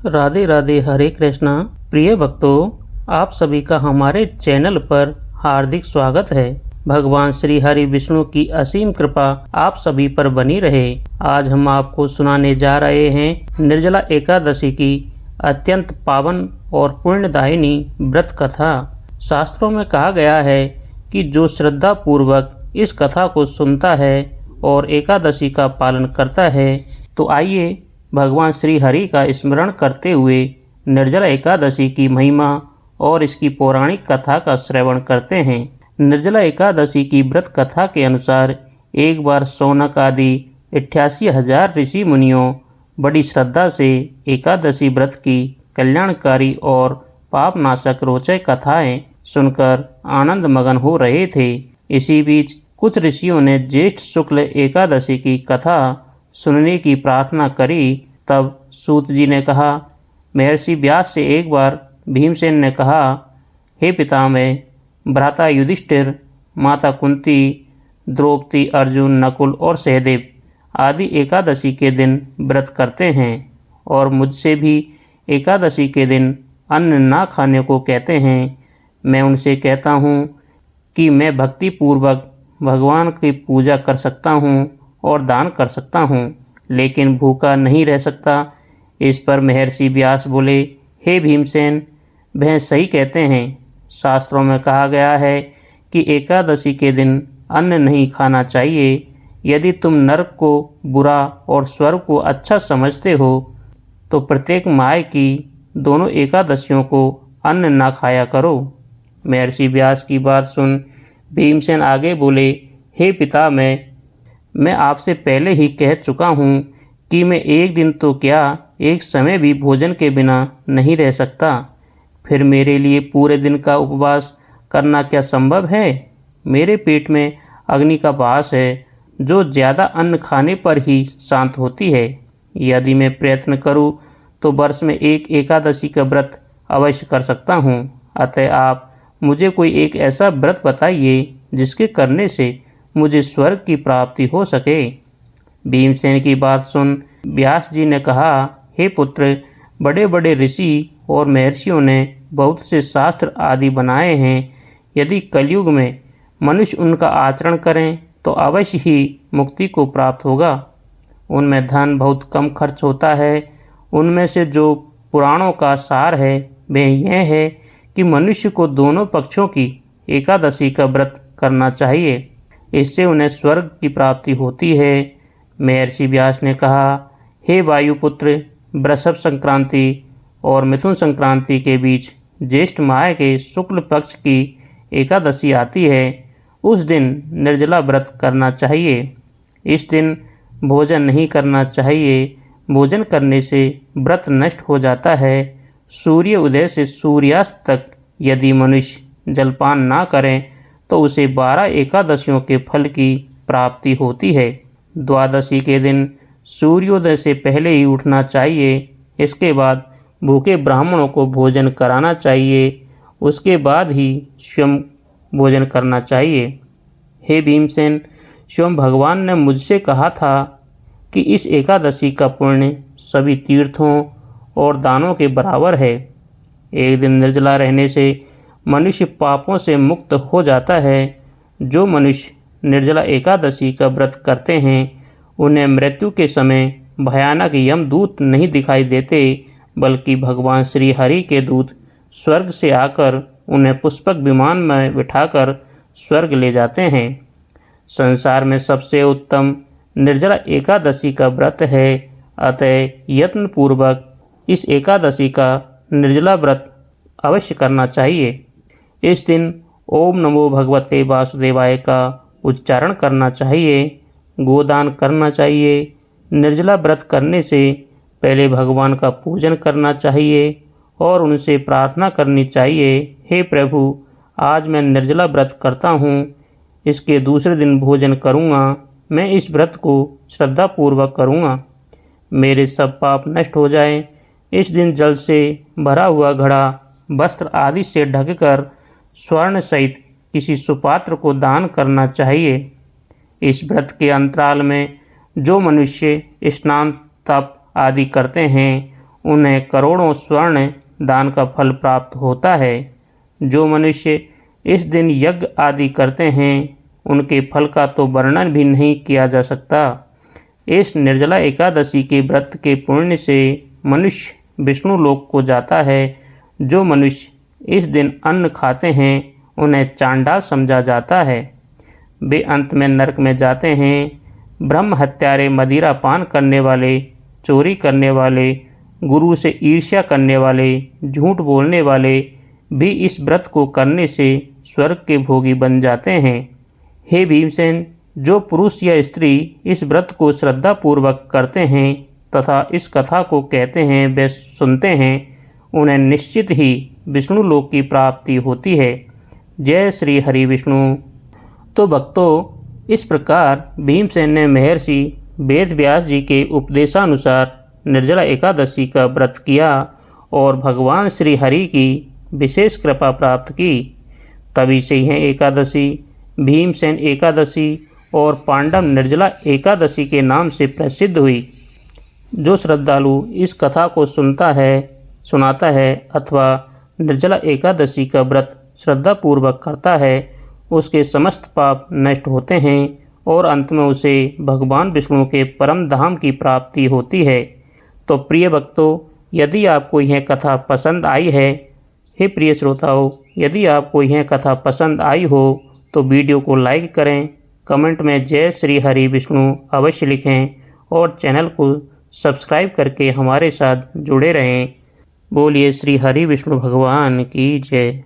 राधे राधे, हरे कृष्णा। प्रिय भक्तों, आप सभी का हमारे चैनल पर हार्दिक स्वागत है। भगवान श्री हरि विष्णु की असीम कृपा आप सभी पर बनी रहे। आज हम आपको सुनाने जा रहे हैं निर्जला एकादशी की अत्यंत पावन और पुण्यदायिनी व्रत कथा। शास्त्रों में कहा गया है कि जो श्रद्धा पूर्वक इस कथा को सुनता है और एकादशी का पालन करता है, तो आइए भगवान श्री हरि का स्मरण करते हुए निर्जला एकादशी की महिमा और इसकी पौराणिक कथा का श्रवण करते हैं। निर्जला एकादशी की व्रत कथा के अनुसार एक बार शौनक आदि 88,000 ऋषि मुनियों बड़ी श्रद्धा से एकादशी व्रत की कल्याणकारी और पापनाशक रोचक कथाएं सुनकर आनंद मगन हो रहे थे। इसी बीच कुछ ऋषियों ने ज्येष्ठ शुक्ल एकादशी की कथा सुनने की प्रार्थना करी। तब सूत जी ने कहा, महर्षि व्यास से एक बार भीमसेन ने कहा, हे पितामह, भ्राता युधिष्ठिर, माता कुंती, द्रौपदी, अर्जुन, नकुल और सहदेव आदि एकादशी के दिन व्रत करते हैं और मुझसे भी एकादशी के दिन अन्न ना खाने को कहते हैं। मैं उनसे कहता हूँ कि मैं भक्ति पूर्वक भगवान की पूजा कर सकता हूँ और दान कर सकता हूँ, लेकिन भूखा नहीं रह सकता। इस पर महर्षि व्यास बोले, हे भीमसेन, वह सही कहते हैं। शास्त्रों में कहा गया है कि एकादशी के दिन अन्न नहीं खाना चाहिए। यदि तुम नरक को बुरा और स्वर्ग को अच्छा समझते हो तो प्रत्येक माह की दोनों एकादशियों को अन्न ना खाया करो। महर्षि व्यास की बात सुन भीमसेन आगे बोले, हे पितामह, मैं आपसे पहले ही कह चुका हूँ कि मैं एक दिन तो क्या, एक समय भी भोजन के बिना नहीं रह सकता। फिर मेरे लिए पूरे दिन का उपवास करना क्या संभव है? मेरे पेट में अग्नि का वास है जो ज़्यादा अन्न खाने पर ही शांत होती है। यदि मैं प्रयत्न करूँ तो वर्ष में एक एकादशी का व्रत अवश्य कर सकता हूँ। अतः आप मुझे कोई एक ऐसा व्रत बताइए जिसके करने से मुझे स्वर्ग की प्राप्ति हो सके। भीमसेन की बात सुन व्यास जी ने कहा, हे पुत्र, बड़े बड़े ऋषि और महर्षियों ने बहुत से शास्त्र आदि बनाए हैं। यदि कलयुग में मनुष्य उनका आचरण करें तो अवश्य ही मुक्ति को प्राप्त होगा। उनमें धन बहुत कम खर्च होता है। उनमें से जो पुराणों का सार है वह यह है कि मनुष्य को दोनों पक्षों की एकादशी का व्रत करना चाहिए। इससे उन्हें स्वर्ग की प्राप्ति होती है। महर्षि व्यास ने कहा, हे वायुपुत्र, वृषभ संक्रांति और मिथुन संक्रांति के बीच ज्येष्ठ माह के शुक्ल पक्ष की एकादशी आती है। उस दिन निर्जला व्रत करना चाहिए। इस दिन भोजन नहीं करना चाहिए। भोजन करने से व्रत नष्ट हो जाता है। सूर्य उदय से सूर्यास्त तक यदि मनुष्य जलपान ना करें तो उसे 12 एकादशियों के फल की प्राप्ति होती है। द्वादशी के दिन सूर्योदय से पहले ही उठना चाहिए। इसके बाद भूखे ब्राह्मणों को भोजन कराना चाहिए। उसके बाद ही स्वयं भोजन करना चाहिए। हे भीमसेन, स्वयं भगवान ने मुझसे कहा था कि इस एकादशी का पुण्य सभी तीर्थों और दानों के बराबर है। एक दिन निर्जला रहने से मनुष्य पापों से मुक्त हो जाता है। जो मनुष्य निर्जला एकादशी का व्रत करते हैं उन्हें मृत्यु के समय भयानक यमदूत नहीं दिखाई देते, बल्कि भगवान श्री हरि के दूत स्वर्ग से आकर उन्हें पुष्पक विमान में बिठाकर स्वर्ग ले जाते हैं। संसार में सबसे उत्तम निर्जला एकादशी का व्रत है। अतः यत्नपूर्वक इस एकादशी का निर्जला व्रत अवश्य करना चाहिए। इस दिन ओम नमो भगवते वासुदेवाय का उच्चारण करना चाहिए। गोदान करना चाहिए। निर्जला व्रत करने से पहले भगवान का पूजन करना चाहिए और उनसे प्रार्थना करनी चाहिए, हे प्रभु, आज मैं निर्जला व्रत करता हूँ। इसके दूसरे दिन भोजन करूँगा। मैं इस व्रत को श्रद्धापूर्वक करूँगा। मेरे सब पाप नष्ट हो जाएं। इस दिन जल से भरा हुआ घड़ा वस्त्र आदि से ढककर स्वर्ण सहित किसी सुपात्र को दान करना चाहिए। इस व्रत के अंतराल में जो मनुष्य स्नान, तप आदि करते हैं उन्हें करोड़ों स्वर्ण दान का फल प्राप्त होता है। जो मनुष्य इस दिन यज्ञ आदि करते हैं उनके फल का तो वर्णन भी नहीं किया जा सकता। इस निर्जला एकादशी के व्रत के पुण्य से मनुष्य विष्णु लोक को जाता है। जो मनुष्य इस दिन अन्न खाते हैं उन्हें चांडाल समझा जाता है। वे अंत में नरक में जाते हैं। ब्रह्म हत्यारे, मदिरा पान करने वाले, चोरी करने वाले, गुरु से ईर्ष्या करने वाले, झूठ बोलने वाले भी इस व्रत को करने से स्वर्ग के भोगी बन जाते हैं। हे भीमसेन, जो पुरुष या स्त्री इस व्रत को श्रद्धापूर्वक करते हैं तथा इस कथा को कहते हैं वे सुनते हैं, उन्हें निश्चित ही विष्णु लोक की प्राप्ति होती है। जय श्री हरि विष्णु। तो भक्तों, इस प्रकार भीमसेन ने महर्षि वेद व्यास जी के उपदेशानुसार निर्जला एकादशी का व्रत किया और भगवान श्री हरि की विशेष कृपा प्राप्त की। तभी से यह एकादशी भीमसेन एकादशी और पांडव निर्जला एकादशी के नाम से प्रसिद्ध हुई। जो श्रद्धालु इस कथा को सुनाता है अथवा निर्जला एकादशी का व्रत श्रद्धापूर्वक करता है, उसके समस्त पाप नष्ट होते हैं और अंत में उसे भगवान विष्णु के परम धाम की प्राप्ति होती है। तो प्रिय भक्तों, यदि आपको यह कथा पसंद आई है, हे प्रिय श्रोताओं, यदि आपको यह कथा पसंद आई हो तो वीडियो को लाइक करें, कमेंट में जय श्री हरि विष्णु अवश्य लिखें और चैनल को सब्सक्राइब करके हमारे साथ जुड़े रहें। बोलिए श्री हरि विष्णु भगवान की जय।